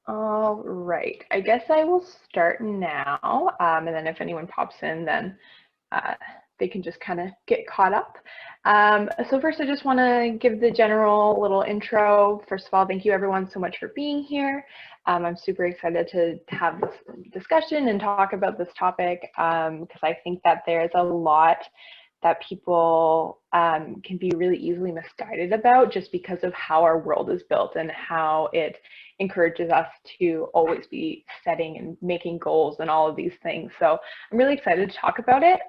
All right, I guess I will start now, and then if anyone pops in, then they can just kind of get caught up. So first, I just want to give the general little intro. First of all, thank you everyone so much for being here. I'm super excited to have this discussion and talk about this topic because I think that there's a lot that people can be really easily misguided about just because of how our world is built and how it encourages us to always be setting and making goals and all of these things. So I'm really excited to talk about it.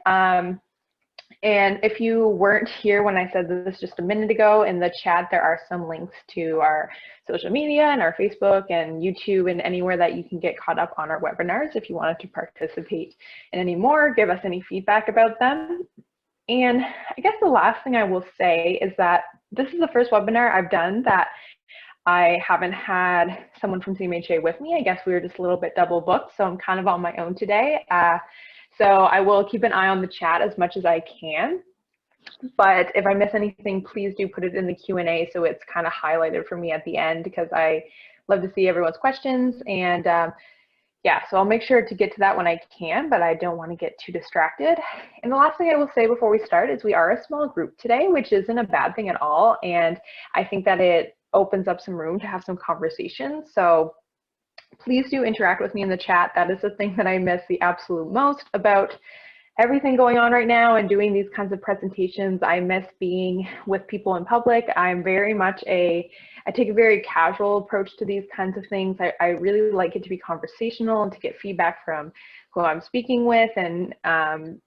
And if you weren't here when I said this just a minute ago, in the chat there are some links to our social media and our Facebook and YouTube and anywhere that you can get caught up on our webinars if you wanted to participate in any more, give us any feedback about them. And I guess the last thing I will say is that this is the first webinar I've done that I haven't had someone from CMHA with me. I guess we were just a little bit double booked, so I'm kind of on my own today. So I will keep an eye on the chat as much as I can. But if I miss anything, please do put it in the Q&A so it's kind of highlighted for me at the end, because I love to see everyone's questions. And yeah, so I'll make sure to get to that when I can, but I don't want to get too distracted. And the last thing I will say before we start is we are a small group today, which isn't a bad thing at all. And I think that it opens up some room to have some conversations. So please do interact with me in the chat. That is the thing that I miss the absolute most about everything going on right now and doing these kinds of presentations. I miss being with people in public. I'm very much I take a very casual approach to these kinds of things. I really like it to be conversational and to get feedback from who I'm speaking with. And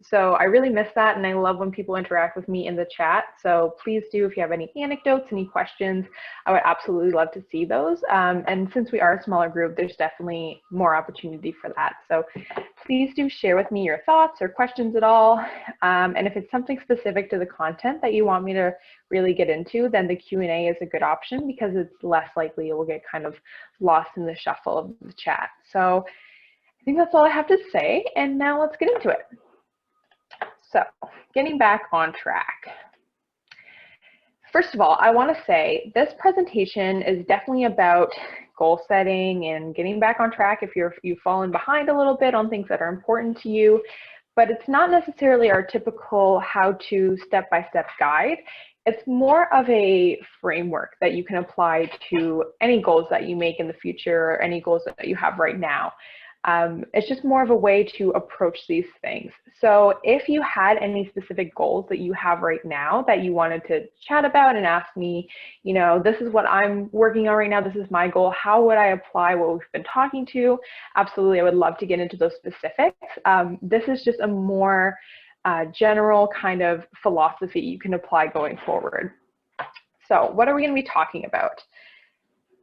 so I really miss that. And I love when people interact with me in the chat. So please do, if you have any anecdotes, any questions, I would absolutely love to see those. And since we are a smaller group, there's definitely more opportunity for that. So please do share with me your thoughts or questions at all. And if it's something specific to the content that you want me to really get into, then the Q&A is a good option because it's less likely it will get kind of lost in the shuffle of the chat. So I think that's all I have to say, and now let's get into it. So getting back on track. First of all, I want to say this presentation is definitely about goal setting and getting back on track if you've fallen behind a little bit on things that are important to you, but it's not necessarily our typical how-to step-by-step guide. It's more of a framework that you can apply to any goals that you make in the future or any goals that you have right now. It's just more of a way to approach these things. So if you had any specific goals that you have right now that you wanted to chat about and ask me, you know, this is what I'm working on right now, this is my goal, how would I apply what we've been talking to? Absolutely, I would love to get into those specifics. This is just a more general kind of philosophy you can apply going forward. So what are we going to be talking about?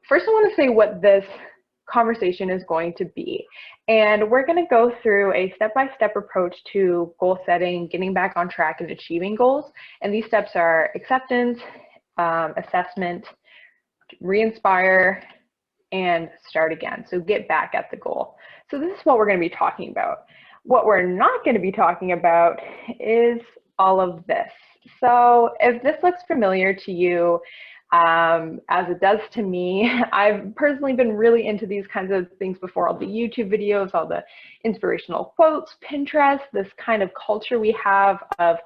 First, I want to say what this conversation is going to be. And we're going to go through a step-by-step approach to goal setting, getting back on track and achieving goals. And these steps are acceptance, assessment, re-inspire, and start again. So get back at the goal. So this is what we're going to be talking about. What we're not going to be talking about is all of this. So if this looks familiar to you, as it does to me, I've personally been really into these kinds of things before, all the YouTube videos, all the inspirational quotes, Pinterest, this kind of culture we have of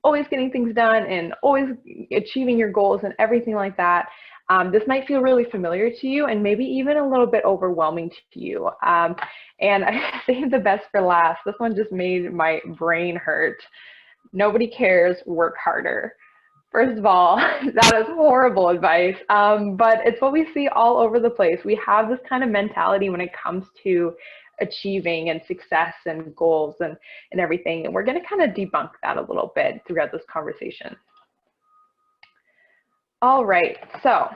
always getting things done and always achieving your goals and everything like that. This might feel really familiar to you and maybe even a little bit overwhelming to you. And I saved the best for last. This one just made my brain hurt. Nobody cares, work harder. First of all, that is horrible advice, but it's what we see all over the place. We have this kind of mentality when it comes to achieving and success and goals and everything, and we're going to kind of debunk that a little bit throughout this conversation. All right, so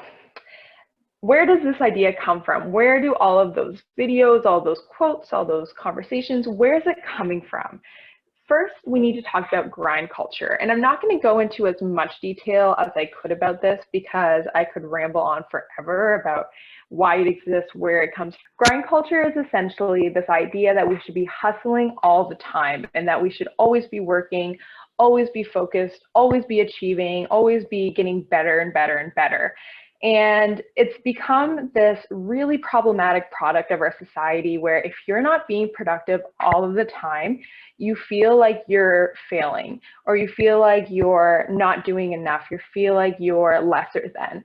where does this idea come from? Where do all of those videos, all those quotes, all those conversations, where is it coming from? First, we need to talk about grind culture. And I'm not going to go into as much detail as I could about this because I could ramble on forever about why it exists, where it comes from. Grind culture is essentially this idea that we should be hustling all the time and that we should always be working, always be focused, always be achieving, always be getting better and better and better. And it's become this really problematic product of our society where if you're not being productive all of the time, you feel like you're failing, or you feel like you're not doing enough, you feel like you're lesser than.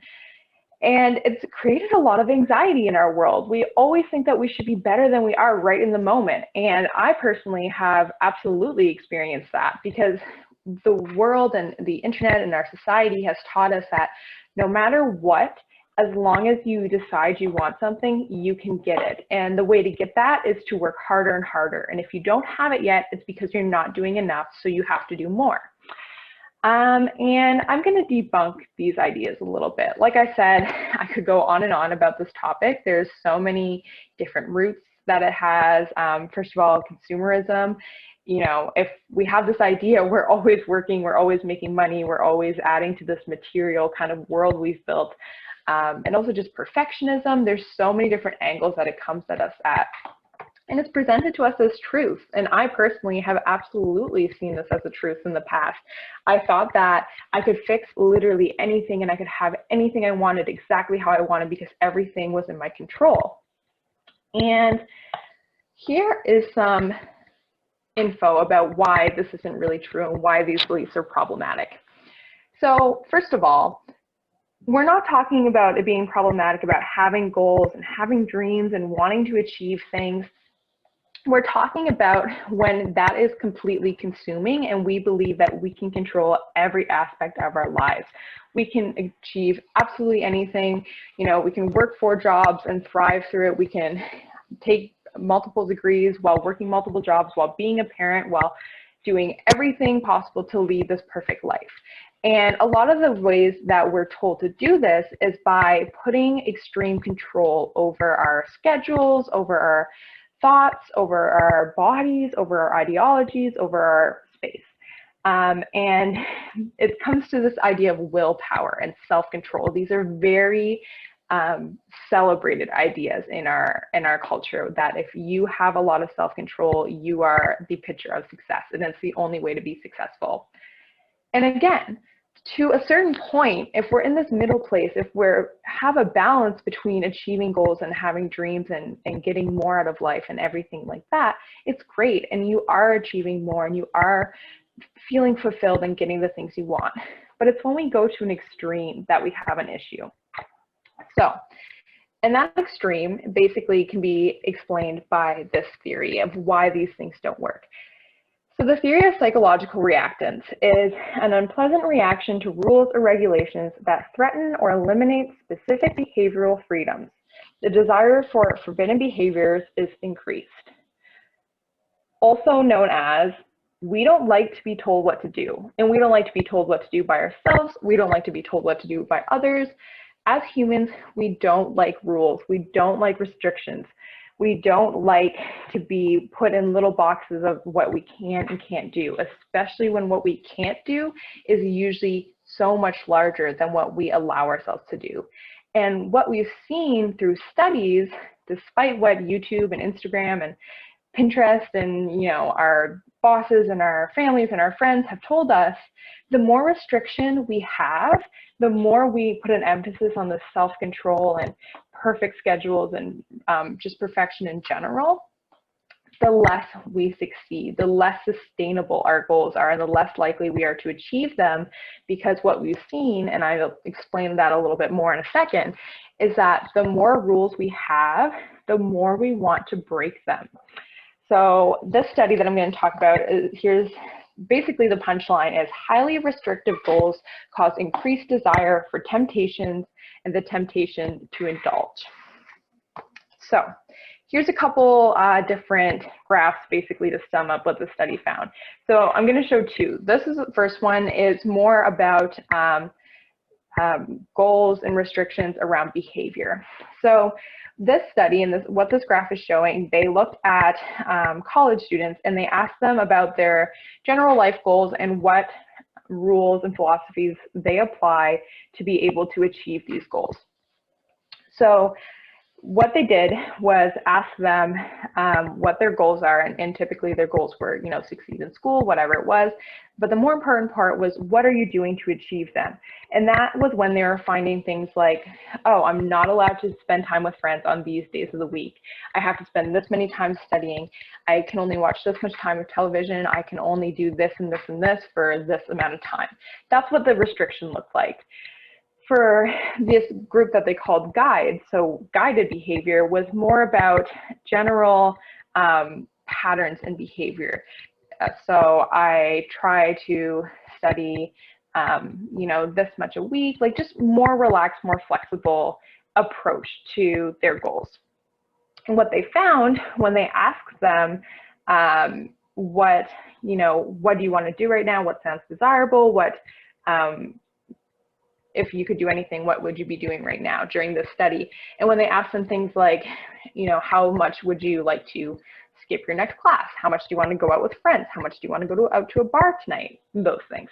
And it's created a lot of anxiety in our world. We always think that we should be better than we are right in the moment. And I personally have absolutely experienced that, because the world and the internet and our society has taught us that no matter what, as long as you decide you want something, you can get it. And the way to get that is to work harder and harder. And if you don't have it yet, it's because you're not doing enough, so you have to do more. And I'm going to debunk these ideas a little bit. Like I said, I could go on and on about this topic. There's so many different roots that it has. First of all, consumerism. You know, if we have this idea, we're always working, we're always making money, we're always adding to this material kind of world we've built. And also just perfectionism. There's so many different angles that it comes at us at. And it's presented to us as truth. And I personally have absolutely seen this as a truth in the past. I thought that I could fix literally anything and I could have anything I wanted exactly how I wanted because everything was in my control. And here is some info about why this isn't really true and why these beliefs are problematic. So first of all, we're not talking about it being problematic about having goals and having dreams and wanting to achieve things. We're talking about when that is completely consuming and we believe that we can control every aspect of our lives. We can achieve absolutely anything. You know, we can work 4 jobs and thrive through it. We can take multiple degrees while working multiple jobs, while being a parent, while doing everything possible to lead this perfect life. And a lot of the ways that we're told to do this is by putting extreme control over our schedules, over our thoughts, over our bodies, over our ideologies, over our space. And it comes to this idea of willpower and self-control. These are very celebrated ideas in our culture, that if you have a lot of self-control, you are the picture of success, and it's the only way to be successful. And again, to a certain point, if we're in this middle place, if we have a balance between achieving goals and having dreams and getting more out of life and everything like that, it's great. And you are achieving more and you are feeling fulfilled and getting the things you want. But it's when we go to an extreme that we have an issue. So, and that extreme basically can be explained by this theory of why these things don't work. So the theory of psychological reactance is an unpleasant reaction to rules or regulations that threaten or eliminate specific behavioral freedoms. The desire for forbidden behaviors is increased. Also known as, we don't like to be told what to do, and we don't like to be told what to do by ourselves. We don't like to be told what to do by others. As humans, we don't like rules. We don't like restrictions. We don't like to be put in little boxes of what we can and can't do, especially when what we can't do is usually so much larger than what we allow ourselves to do. And what we've seen through studies, despite what YouTube and Instagram and Pinterest and, you know, our bosses and our families and our friends have told us, the more restriction we have, the more we put an emphasis on the self-control and perfect schedules and just perfection in general, the less we succeed, the less sustainable our goals are, and the less likely we are to achieve them, because what we've seen, and I'll explain that a little bit more in a second, is that the more rules we have, the more we want to break them. So this study that I'm going to talk about, here's basically the punchline is highly restrictive goals cause increased desire for temptations and the temptation to indulge. So here's a couple different graphs basically to sum up what the study found. So I'm going to show 2. This is the first one is more about goals and restrictions around behavior. So this study and what this graph is showing, they looked at college students and they asked them about their general life goals and what rules and philosophies they apply to be able to achieve these goals. So what they did was ask them what their goals are, and typically their goals were, you know, succeed in school, whatever it was. But the more important part was, what are you doing to achieve them? And that was when they were finding things like, oh, I'm not allowed to spend time with friends on these days of the week. I have to spend this many times studying. I can only watch this much time of television. I can only do this and this and this for this amount of time. That's what the restriction looked like. For this group that they called guides, so guided behavior was more about general patterns in behavior. So I try to study, you know, this much a week, like just more relaxed, more flexible approach to their goals. And what they found when they asked them, what do you want to do right now? What sounds desirable? If you could do anything, what would you be doing right now during this study? And when they asked them things like, you know, how much would you like to skip your next class? How much do you want to go out with friends? How much do you want to go out to a bar tonight? Those things.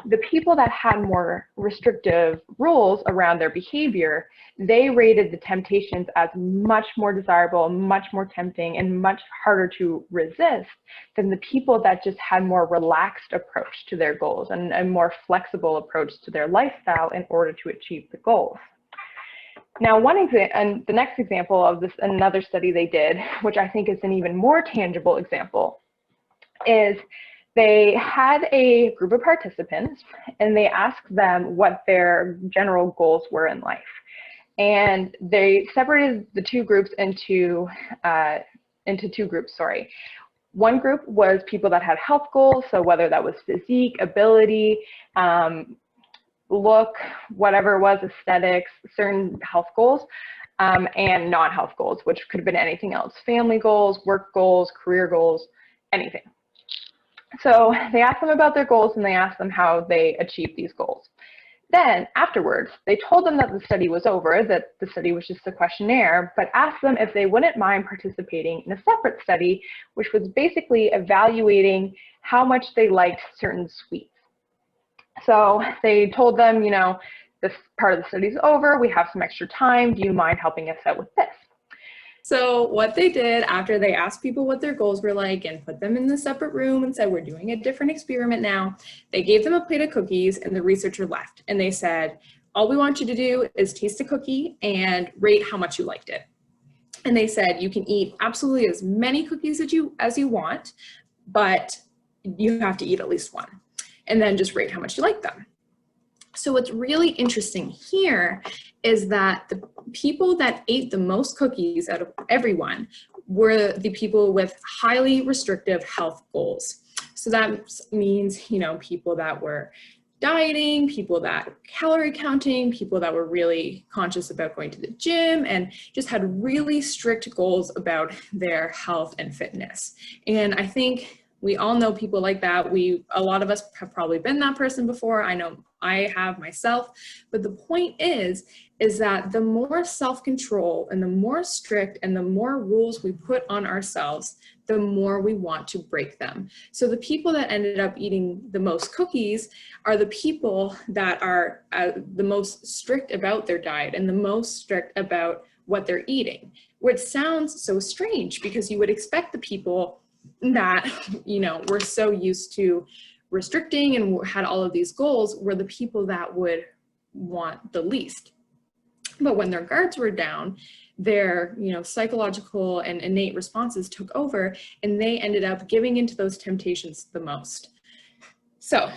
The people that had more restrictive rules around their behavior, they rated the temptations as much more desirable, much more tempting, and much harder to resist than the people that just had more relaxed approach to their goals and a more flexible approach to their lifestyle in order to achieve the goals. Now, and the next example of this, another study they did, which I think is an even more tangible example, is they had a group of participants and they asked them what their general goals were in life. And they separated the two groups into two groups, sorry. One group was people that had health goals, so whether that was physique, ability, look, whatever it was, aesthetics, certain health goals, and non-health goals, which could have been anything else, family goals, work goals, career goals, anything. So they asked them about their goals and they asked them how they achieved these goals. Then afterwards, they told them that the study was over, that the study was just a questionnaire, but asked them if they wouldn't mind participating in a separate study, which was basically evaluating how much they liked certain sweets. So they told them, you know, this part of the study is over, we have some extra time, do you mind helping us out with this? So what they did after they asked people what their goals were like and put them in the separate room and said, we're doing a different experiment now, they gave them a plate of cookies and the researcher left. And they said, all we want you to do is taste a cookie and rate how much you liked it. And they said, you can eat absolutely as many cookies as you want, but you have to eat at least one. And then just rate how much you like them. So what's really interesting here is that the people that ate the most cookies out of everyone were the people with highly restrictive health goals. So that means, you know, people that were dieting, people that calorie counting, people that were really conscious about going to the gym and just had really strict goals about their health and fitness. And I think we all know people like that. A lot of us have probably been that person before. I know I have myself, but the point is that the more self-control and the more strict and the more rules we put on ourselves, the more we want to break them. So the people that ended up eating the most cookies are the people that are the most strict about their diet and the most strict about what they're eating, which sounds so strange because you would expect the people that, you know, were so used to restricting and had all of these goals were the people that would want the least. But when their guards were down, their, you know, psychological and innate responses took over and they ended up giving into those temptations the most. So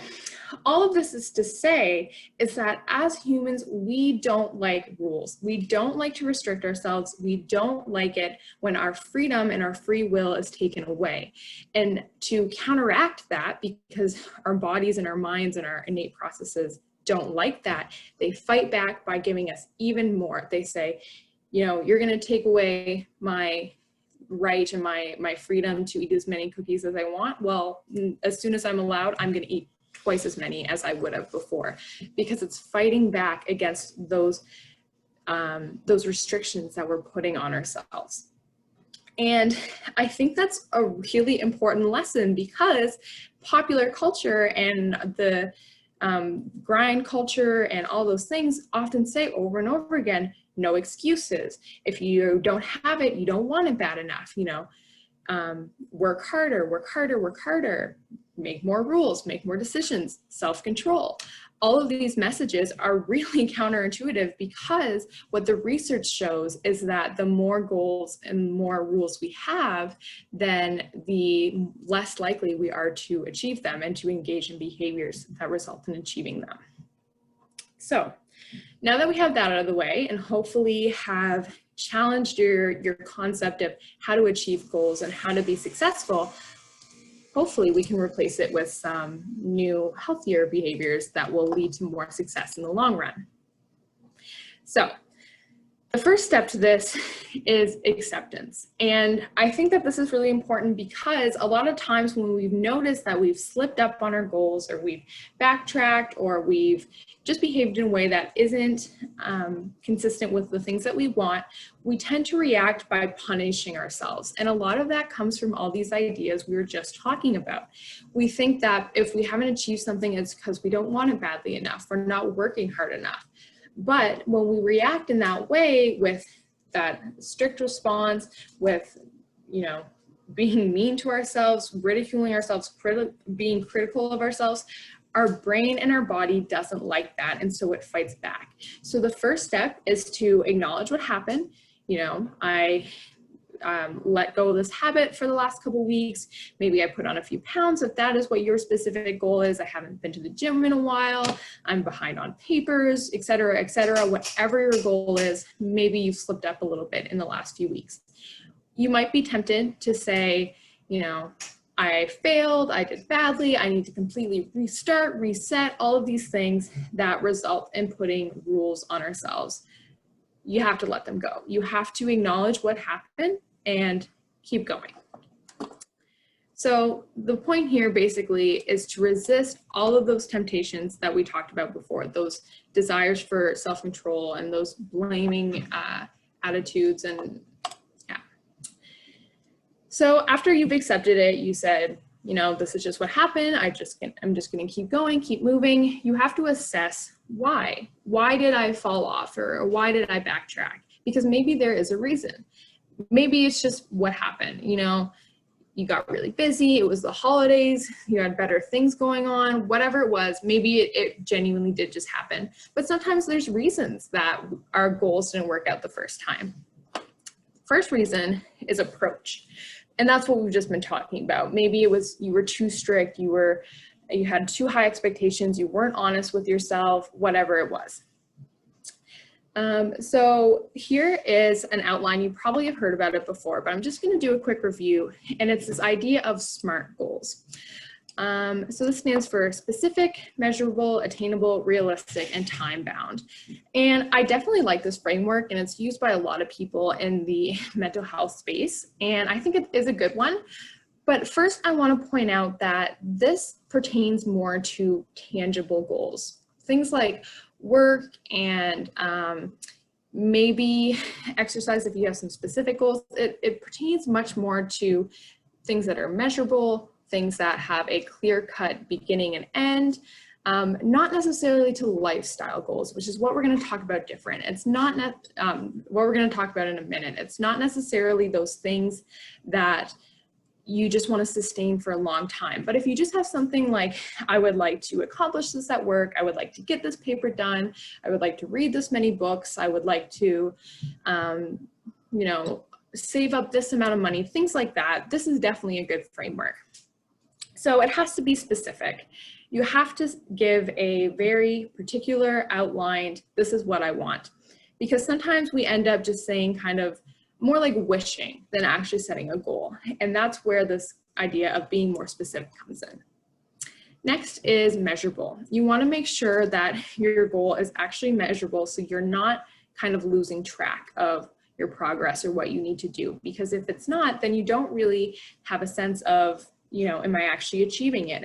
all of this is to say is that as humans, we don't like rules. We don't like to restrict ourselves. We don't like it when our freedom and our free will is taken away. And to counteract that, because our bodies and our minds and our innate processes don't like that, they fight back by giving us even more. They say, you know, you're going to take away my right and my freedom to eat as many cookies as I want. Well, as soon as I'm allowed, I'm going to eat twice as many as I would have before, because it's fighting back against those restrictions that we're putting on ourselves. And I think that's a really important lesson, because popular culture and the grind culture and all those things often say over and over again, no excuses. If you don't have it, you don't want it bad enough, you know, work harder, work harder, work harder, make more rules, make more decisions, self-control. All of these messages are really counterintuitive, because what the research shows is that the more goals and more rules we have, then the less likely we are to achieve them and to engage in behaviors that result in achieving them. So now that we have that out of the way and hopefully have challenged your concept of how to achieve goals and how to be successful, hopefully we can replace it with some new, healthier behaviors that will lead to more success in the long run. So the first step to this is acceptance. And I think that this is really important, because a lot of times when we've noticed that we've slipped up on our goals, or we've backtracked, or we've just behaved in a way that isn't consistent with the things that we want, we tend to react by punishing ourselves. And a lot of that comes from all these ideas we were just talking about. We think that if we haven't achieved something, it's because we don't want it badly enough, we're not working hard enough. But when we react in that way, with that strict response, with, you know, being mean to ourselves, ridiculing ourselves, being critical of ourselves, our brain and our body doesn't like that, and so it fights back. So the first step is to acknowledge what happened. You know, I let go of this habit for the last couple weeks. Maybe I put on a few pounds, if that is what your specific goal is. I haven't been to the gym in a while. I'm behind on papers, et cetera, whatever your goal is. Maybe you've slipped up a little bit in the last few weeks. You might be tempted to say, you know, I failed, I did badly, I need to completely restart, reset, all of these things that result in putting rules on ourselves. You have to let them go. You have to acknowledge what happened and keep going. So the point here basically is to resist all of those temptations that we talked about before, those desires for self-control and those blaming attitudes, and yeah. So after you've accepted it, you said, you know, this is just what happened. I'm just going to keep going, keep moving. You have to assess why. Why did I fall off, or why did I backtrack? Because maybe there is a reason. Maybe it's just what happened. You know, you got really busy. It was the holidays. You had better things going on, whatever it was. Maybe it genuinely did just happen. But sometimes there's reasons that our goals didn't work out the first time. First reason is approach. And that's what we've just been talking about. Maybe it was you were too strict, you had too high expectations, you weren't honest with yourself, whatever it was. So here is an outline. You probably have heard about it before, but I'm just going to do a quick review, and it's this idea of SMART goals. So this stands for specific, measurable, attainable, realistic, and time-bound. And I definitely like this framework, and it's used by a lot of people in the mental health space, and I think it is a good one. But first, I want to point out that this pertains more to tangible goals. Things like work and maybe exercise if you have some specific goals. It pertains much more to things that are measurable, things that have a clear-cut beginning and end, not necessarily to lifestyle goals, which is what we're going to talk about different. It's not what we're going to talk about in a minute. It's not necessarily those things that you just want to sustain for a long time. But if you just have something like, I would like to accomplish this at work, I would like to get this paper done, I would like to read this many books, I would like to, you know, save up this amount of money, things like that, this is definitely a good framework. So it has to be specific. You have to give a very particular outlined, this is what I want. Because sometimes we end up just saying kind of more like wishing than actually setting a goal. And that's where this idea of being more specific comes in. Next is measurable. You want to make sure that your goal is actually measurable, so you're not kind of losing track of your progress or what you need to do. Because if it's not, then you don't really have a sense of, you know, am I actually achieving it?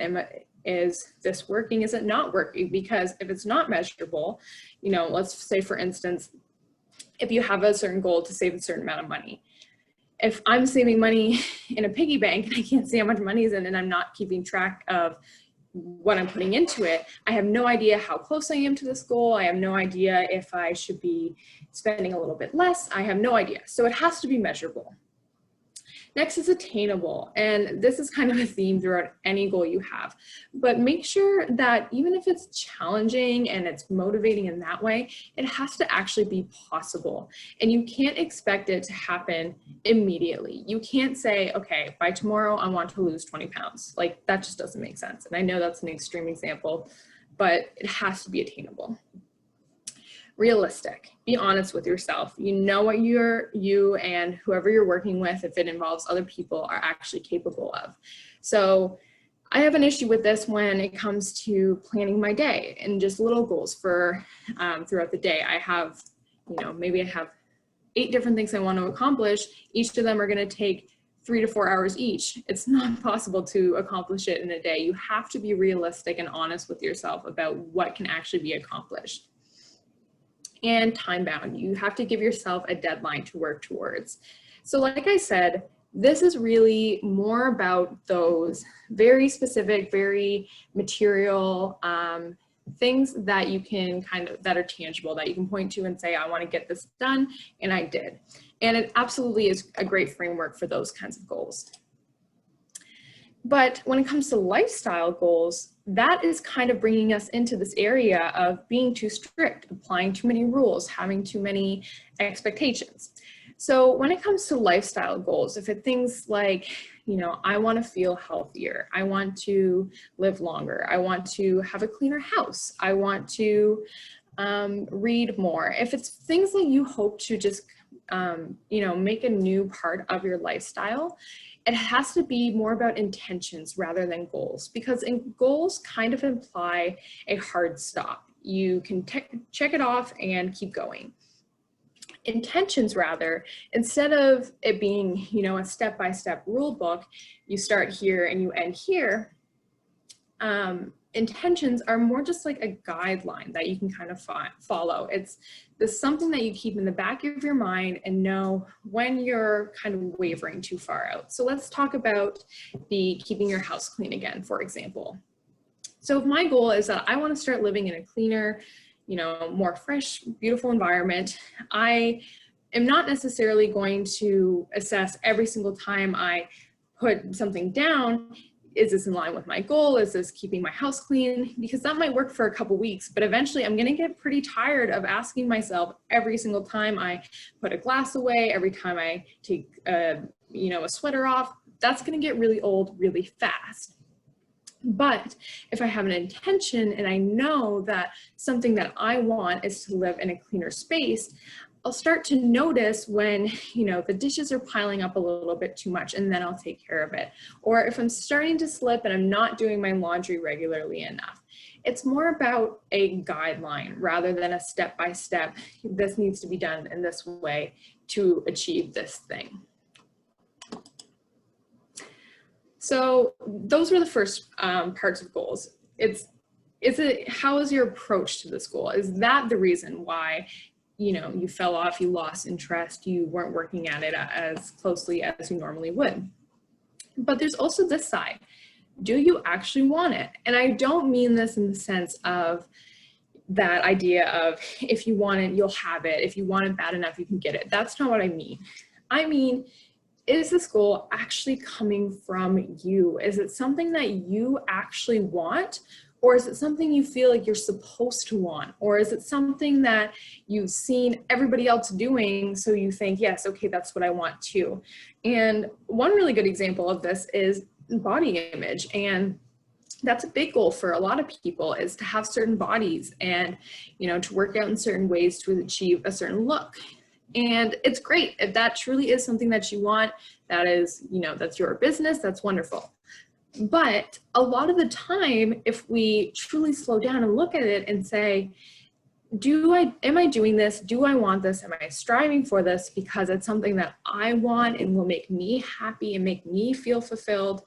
Is this working? Is it not working? Because if it's not measurable, you know, let's say for instance, if you have a certain goal to save a certain amount of money, if I'm saving money in a piggy bank and I can't see how much money is in it and I'm not keeping track of what I'm putting into it, I have no idea how close I am to this goal. I have no idea if I should be spending a little bit less. I have no idea. So it has to be measurable. Next is attainable, and this is kind of a theme throughout any goal you have, but make sure that even if it's challenging and it's motivating in that way, it has to actually be possible, and you can't expect it to happen immediately. You can't say, okay, by tomorrow I want to lose 20 pounds. Like, that just doesn't make sense, and I know that's an extreme example, but it has to be attainable. Realistic. Be honest with yourself. You know what you and whoever you're working with, if it involves other people, are actually capable of. So I have an issue with this when it comes to planning my day and just little goals for throughout the day. I have, maybe I have 8 different things I want to accomplish. Each of them are going to take 3 to 4 hours each. It's not possible to accomplish it in a day. You have to be realistic and honest with yourself about what can actually be accomplished. And time bound. You have to give yourself a deadline to work towards. So like I said, this is really more about those very specific, very material things that you can that are tangible, that you can point to and say, I want to get this done, and I did. And it absolutely is a great framework for those kinds of goals. But when it comes to lifestyle goals, that is kind of bringing us into this area of being too strict, applying too many rules, having too many expectations. So when it comes to lifestyle goals, if it's things like, I want to feel healthier, I want to live longer, I want to have a cleaner house, I want to read more. If it's things that you hope to just, make a new part of your lifestyle, it has to be more about intentions rather than goals, because goals kind of imply a hard stop. You can check it off and keep going. Intentions, rather, instead of it being, a step-by-step rule book, you start here and you end here. Intentions are more just like a guideline that you can kind of follow. It's something that you keep in the back of your mind and know when you're kind of wavering too far out. So let's talk about the keeping your house clean again, for example. So if my goal is that I want to start living in a cleaner, more fresh, beautiful environment, I am not necessarily going to assess every single time I put something down, is this in line with my goal? Is this keeping my house clean? Because that might work for a couple weeks, but eventually I'm going to get pretty tired of asking myself every single time I put a glass away, every time I take a sweater off. That's going to get really old really fast. But if I have an intention and I know that something that I want is to live in a cleaner space, I'll start to notice when, the dishes are piling up a little bit too much, and then I'll take care of it. Or if I'm starting to slip and I'm not doing my laundry regularly enough. It's more about a guideline rather than a step-by-step, this needs to be done in this way to achieve this thing. So those were the first parts of goals. How is your approach to this goal? Is that the reason why you fell off, you lost interest, you weren't working at it as closely as you normally would? But there's also this side. Do you actually want it? And I don't mean this in the sense of that idea of if you want it, you'll have it. If you want it bad enough, you can get it. That's not what I mean. I mean, is this goal actually coming from you? Is it something that you actually want? Or is it something you feel like you're supposed to want? Or is it something that you've seen everybody else doing, so you think, yes, okay, that's what I want too? And one really good example of this is body image. And that's a big goal for a lot of people, is to have certain bodies and, to work out in certain ways to achieve a certain look. And it's great if that truly is something that you want, that is, that's your business, that's wonderful. But a lot of the time, if we truly slow down and look at it and say, am I doing this? Do I want this? Am I striving for this because it's something that I want and will make me happy and make me feel fulfilled?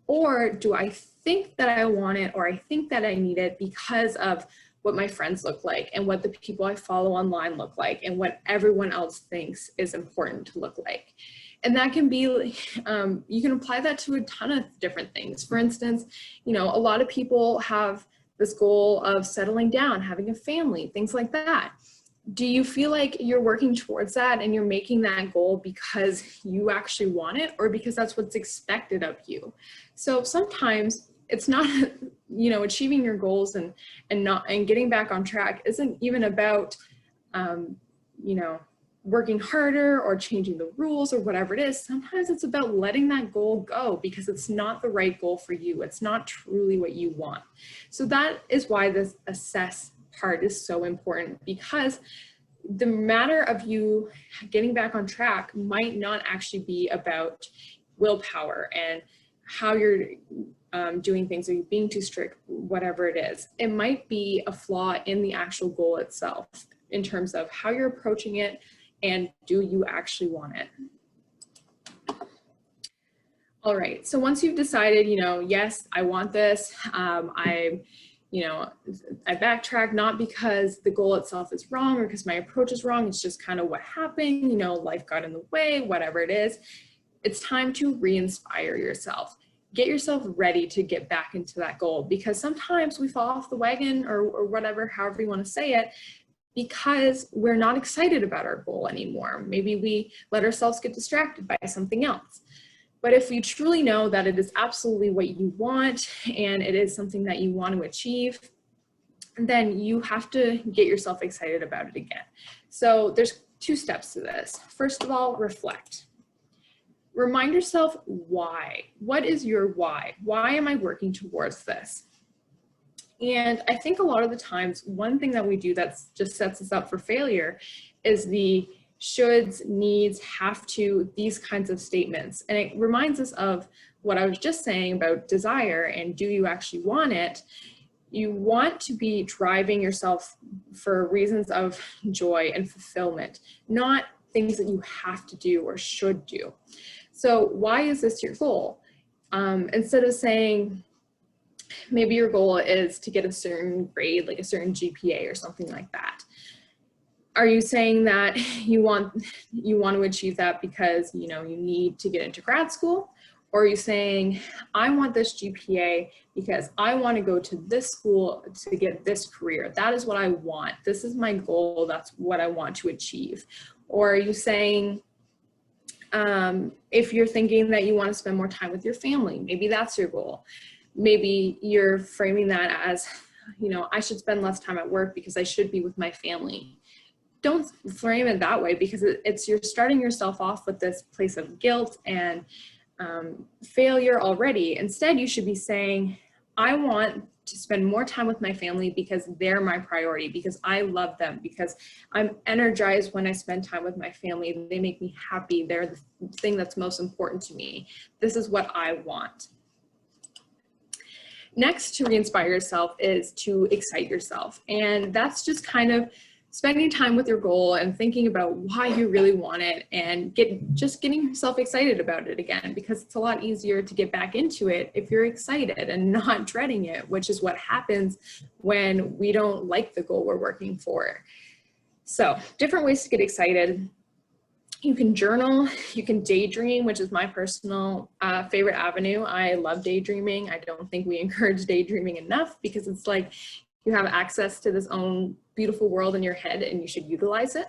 Or do I think that I want it, or I think that I need it because of what my friends look like and what the people I follow online look like and what everyone else thinks is important to look like? And that can be, you can apply that to a ton of different things. For instance, a lot of people have this goal of settling down, having a family, things like that. Do you feel like you're working towards that and you're making that goal because you actually want it, or because that's what's expected of you? So sometimes it's not, achieving your goals and getting back on track isn't even about, working harder or changing the rules or whatever it is. Sometimes it's about letting that goal go because it's not the right goal for you. It's not truly what you want. So that is why this assess part is so important, because the matter of you getting back on track might not actually be about willpower and how you're doing things, or you being too strict, whatever it is. It might be a flaw in the actual goal itself in terms of how you're approaching it and do you actually want it. All right, so once you've decided, yes, I want this, I backtrack, not because the goal itself is wrong or because my approach is wrong, it's just kind of what happened, life got in the way, whatever it is. It's time to re-inspire yourself. Get yourself ready to get back into that goal, because sometimes we fall off the wagon or whatever, however you want to say it, because we're not excited about our goal anymore. Maybe we let ourselves get distracted by something else. But if you truly know that it is absolutely what you want and it is something that you want to achieve, then you have to get yourself excited about it again. So there's 2 steps to this. First of all, reflect. Remind yourself why. What is your why? Why am I working towards this? And I think a lot of the times, one thing that we do that just sets us up for failure is the shoulds, needs, have to, these kinds of statements. And it reminds us of what I was just saying about desire and do you actually want it? You want to be driving yourself for reasons of joy and fulfillment, not things that you have to do or should do. So why is this your goal? Instead of saying, maybe your goal is to get a certain grade, like a certain GPA or something like that. Are you saying that you want to achieve that because you need to get into grad school? Or are you saying, I want this GPA because I want to go to this school to get this career. That is what I want. This is my goal. That's what I want to achieve. Or are you saying, if you're thinking that you want to spend more time with your family, maybe that's your goal. Maybe you're framing that as, I should spend less time at work because I should be with my family. Don't frame it that way, because you're starting yourself off with this place of guilt and failure already. Instead, you should be saying, I want to spend more time with my family because they're my priority, because I love them, because I'm energized when I spend time with my family. They make me happy. They're the thing that's most important to me. This is what I want. Next, to re-inspire yourself is to excite yourself. And that's just kind of spending time with your goal and thinking about why you really want it, and just getting yourself excited about it again, because it's a lot easier to get back into it if you're excited and not dreading it, which is what happens when we don't like the goal we're working for. So different ways to get excited. You can journal, you can daydream, which is my personal favorite avenue. I love daydreaming. I don't think we encourage daydreaming enough, because it's like you have access to this own beautiful world in your head and you should utilize it.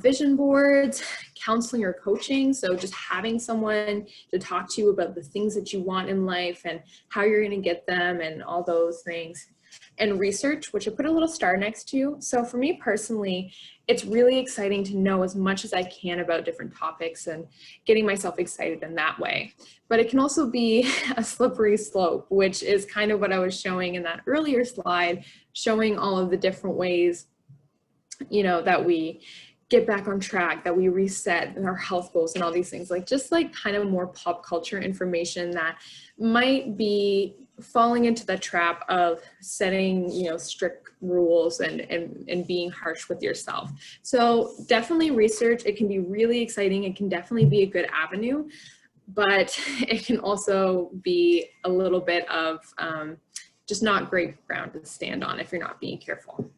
Vision boards, counseling or coaching. So just having someone to talk to you about the things that you want in life and how you're going to get them and all those things. And research, which I put a little star next to. So for me personally, it's really exciting to know as much as I can about different topics and getting myself excited in that way. But it can also be a slippery slope, which is kind of what I was showing in that earlier slide, showing all of the different ways, that we get back on track, that we reset our health goals and all these things, just kind of more pop culture information that might be falling into the trap of setting, strict rules and being harsh with yourself. So definitely research. It can be really exciting. It can definitely be a good avenue, but it can also be a little bit of just not great ground to stand on if you're not being careful.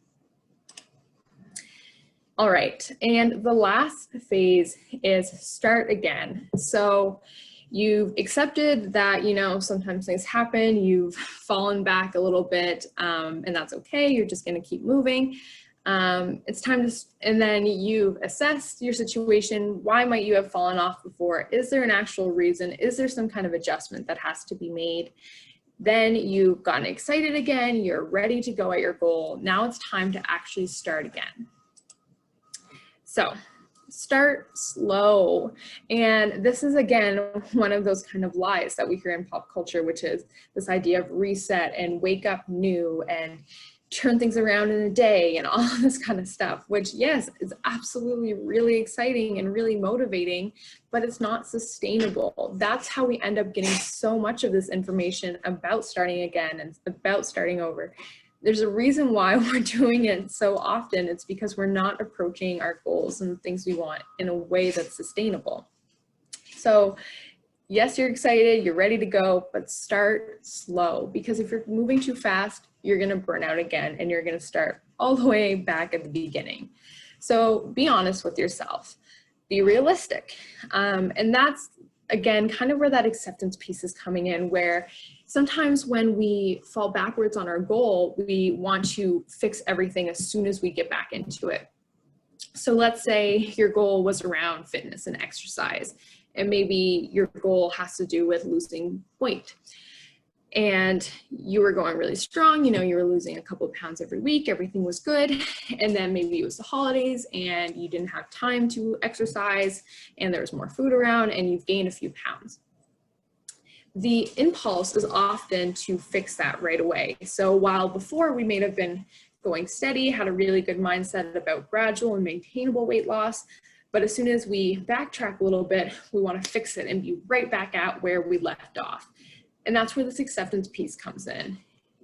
All right, and the last phase is start again. So you've accepted that, you know, sometimes things happen, you've fallen back a little bit, and that's okay, you're just gonna keep moving. It's time to, and then you've assessed your situation. Why might you have fallen off before? Is there an actual reason? Is there some kind of adjustment that has to be made? Then you've gotten excited again, you're ready to go at your goal. Now it's time to actually start again. So start slow. And this is, again, one of those kind of lies that we hear in pop culture, which is this idea of reset and wake up new and turn things around in a day and all of this kind of stuff, which, yes, is absolutely really exciting and really motivating, but it's not sustainable. That's how we end up getting so much of this information about starting again and about starting over. There's a reason why we're doing it so often. It's because we're not approaching our goals and the things we want in a way that's sustainable. So yes, you're excited, you're ready to go, but start slow, because if you're moving too fast, you're gonna burn out again and you're gonna start all the way back at the beginning. So be honest with yourself, be realistic. And that's, again, kind of where that acceptance piece is coming in, where sometimes when we fall backwards on our goal, we want to fix everything as soon as we get back into it. So let's say your goal was around fitness and exercise, and maybe your goal has to do with losing weight. And you were going really strong, you know, you were losing a couple of pounds every week, everything was good. And then maybe it was the holidays and you didn't have time to exercise and there was more food around and you've gained a few pounds. The impulse is often to fix that right away. So while before we may have been going steady, had a really good mindset about gradual and maintainable weight loss, but as soon as we backtrack a little bit, we want to fix it and be right back at where we left off. And that's where this acceptance piece comes in.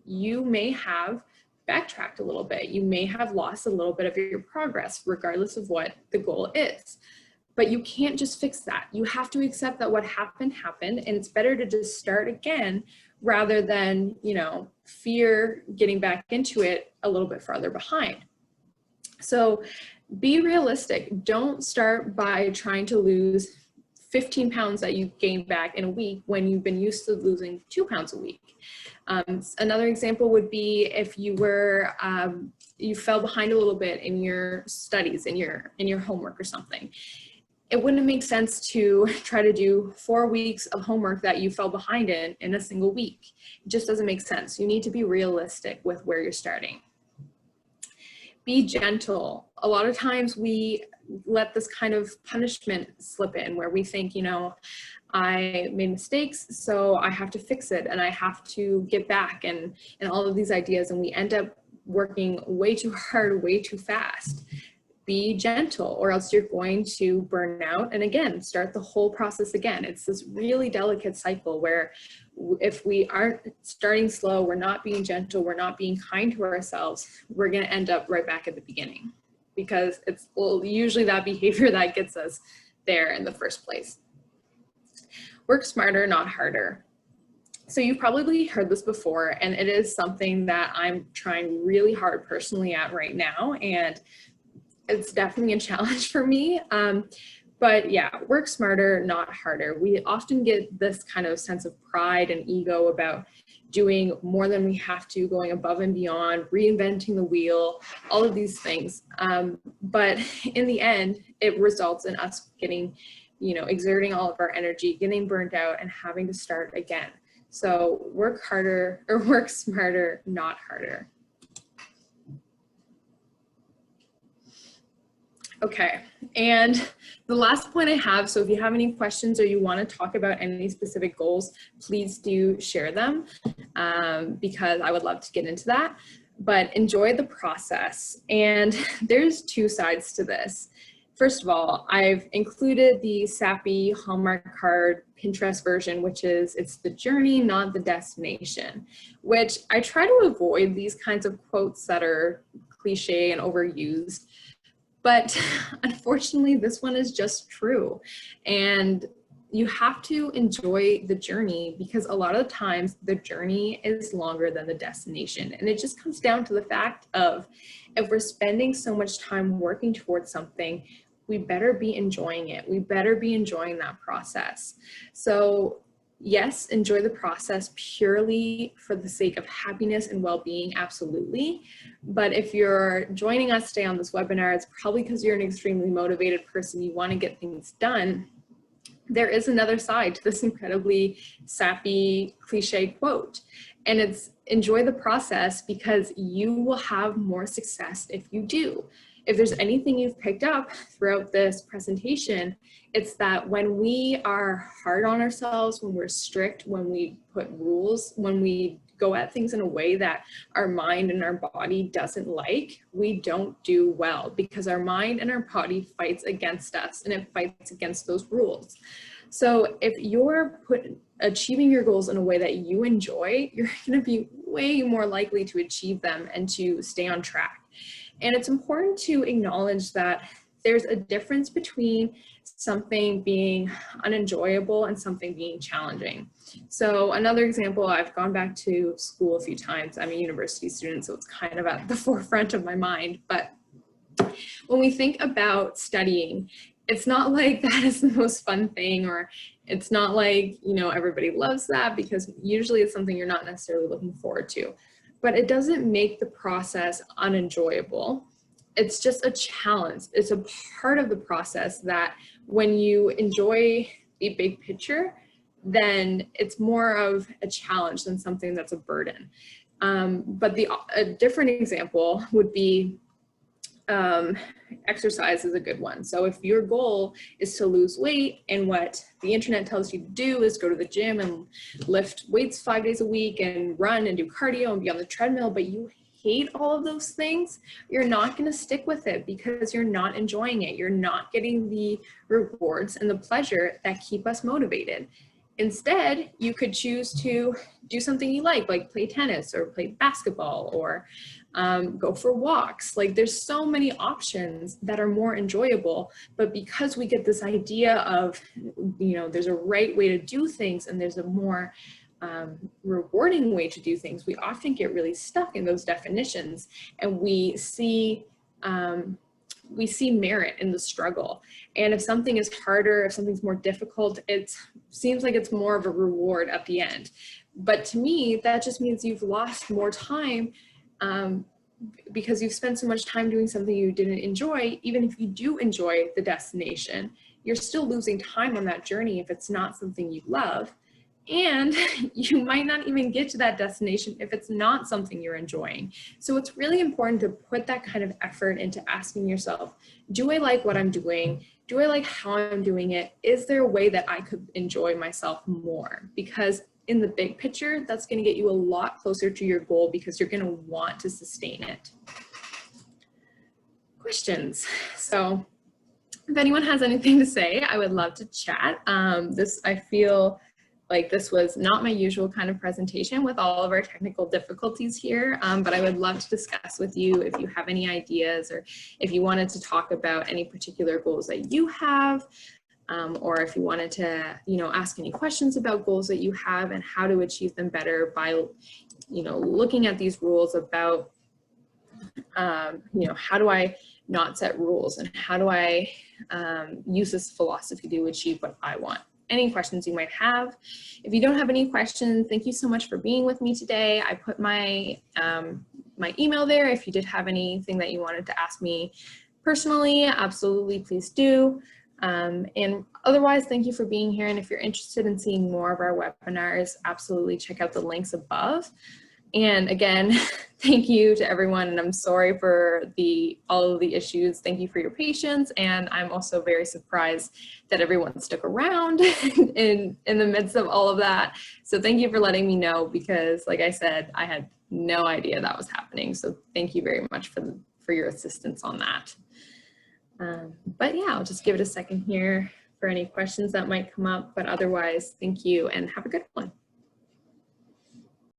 You may have backtracked a little bit. You may have lost a little bit of your progress, regardless of what the goal is. But you can't just fix that. You have to accept that what happened, happened, and it's better to just start again rather than, you know, fear getting back into it a little bit farther behind. So be realistic. Don't start by trying to lose 15 pounds that you gained back in a week when you've been used to losing 2 pounds a week. Another example would be if you were, you fell behind a little bit in your studies, in your homework or something. It wouldn't make sense to try to do 4 weeks of homework that you fell behind in a single week. It just doesn't make sense. You need to be realistic with where you're starting. Be gentle. A lot of times we let this kind of punishment slip in where we think, you know, I made mistakes, so I have to fix it and I have to get back and all of these ideas, and we end up working way too hard, way too fast. Be gentle or else you're going to burn out and again start the whole process again. It's this really delicate cycle where if we aren't starting slow, we're not being gentle, we're not being kind to ourselves, we're going to end up right back at the beginning, because it's usually that behavior that gets us there in the first place. Work smarter, not harder. So you've probably heard this before, and it is something that I'm trying really hard personally at right now, and it's definitely a challenge for me. But yeah, work smarter, not harder. We often get this kind of sense of pride and ego about doing more than we have to, going above and beyond, reinventing the wheel, all of these things. But in the end, it results in us getting, you know, exerting all of our energy, getting burnt out and having to start again. So work harder or work smarter, not harder. Okay, and the last point I have, so if you have any questions or you want to talk about any specific goals, please do share them because I would love to get into that. But enjoy the process. And there's two sides to this. First of all, I've included the Sappy Hallmark card Pinterest version, which is it's the journey, not the destination, which I try to avoid these kinds of quotes that are cliche and overused. But unfortunately, this one is just true. And you have to enjoy the journey, because a lot of the times the journey is longer than the destination. And it just comes down to the fact of, if we're spending so much time working towards something, we better be enjoying it. We better be enjoying that process. So yes, enjoy the process purely for the sake of happiness and well-being, absolutely. But if you're joining us today on this webinar, it's probably because you're an extremely motivated person, you want to get things done. There is another side to this incredibly sappy cliche quote, and it's enjoy the process, because you will have more success if you do. If there's anything you've picked up throughout this presentation, it's that when we are hard on ourselves, when we're strict, when we put rules, when we go at things in a way that our mind and our body doesn't like, we don't do well, because our mind and our body fights against us, and it fights against those rules. So if you're achieving your goals in a way that you enjoy, you're going to be way more likely to achieve them and to stay on track. And it's important to acknowledge that there's a difference between something being unenjoyable and something being challenging. So another example, I've gone back to school a few times. I'm a university student, so it's kind of at the forefront of my mind. But when we think about studying, it's not like that is the most fun thing, or it's not like, you know, everybody loves that, because usually it's something you're not necessarily looking forward to. But it doesn't make the process unenjoyable. It's just a challenge. It's a part of the process that when you enjoy the big picture, then it's more of a challenge than something that's a burden. But a different example would be exercise is a good one. So if your goal is to lose weight, and what the internet tells you to do is go to the gym and lift weights 5 days a week and run and do cardio and be on the treadmill, but you hate all of those things, you're not going to stick with it, because you're not enjoying it. You're not getting the rewards and the pleasure that keep us motivated. Instead, you could choose to do something you like play tennis or play basketball, or go for walks. Like, there's so many options that are more enjoyable, but because we get this idea of, you know, there's a right way to do things and there's a more rewarding way to do things, we often get really stuck in those definitions, and we see merit in the struggle. And if something is harder, if something's more difficult, it seems like it's more of a reward at the end. But to me, that just means you've lost more time, because you've spent so much time doing something you didn't enjoy. Even if you do enjoy the destination, you're still losing time on that journey if it's not something you love. And you might not even get to that destination if it's not something you're enjoying. So it's really important to put that kind of effort into asking yourself, do I like what I'm doing? Do I like how I'm doing it? Is there a way that I could enjoy myself more? Because in the big picture, that's going to get you a lot closer to your goal, because you're going to want to sustain it. Questions? So if anyone has anything to say, I would love to chat. I feel like this was not my usual kind of presentation with all of our technical difficulties here, but I would love to discuss with you if you have any ideas, or if you wanted to talk about any particular goals that you have, or if you wanted to, you know, ask any questions about goals that you have and how to achieve them better by, you know, looking at these rules about, you know, how do I not set rules, and how do I use this philosophy to achieve what I want? Any questions you might have. If you don't have any questions, thank you so much for being with me today. I put my my email there. If you did have anything that you wanted to ask me personally, absolutely, please do. And otherwise, thank you for being here. And if you're interested in seeing more of our webinars, absolutely check out the links above. And again, thank you to everyone, and I'm sorry for all of the issues. Thank you for your patience, and I'm also very surprised that everyone stuck around in the midst of all of that. So thank you for letting me know, because like I said, I had no idea that was happening. So thank you very much for your assistance on that. But yeah, I'll just give it a second here for any questions that might come up, but otherwise, thank you and have a good one.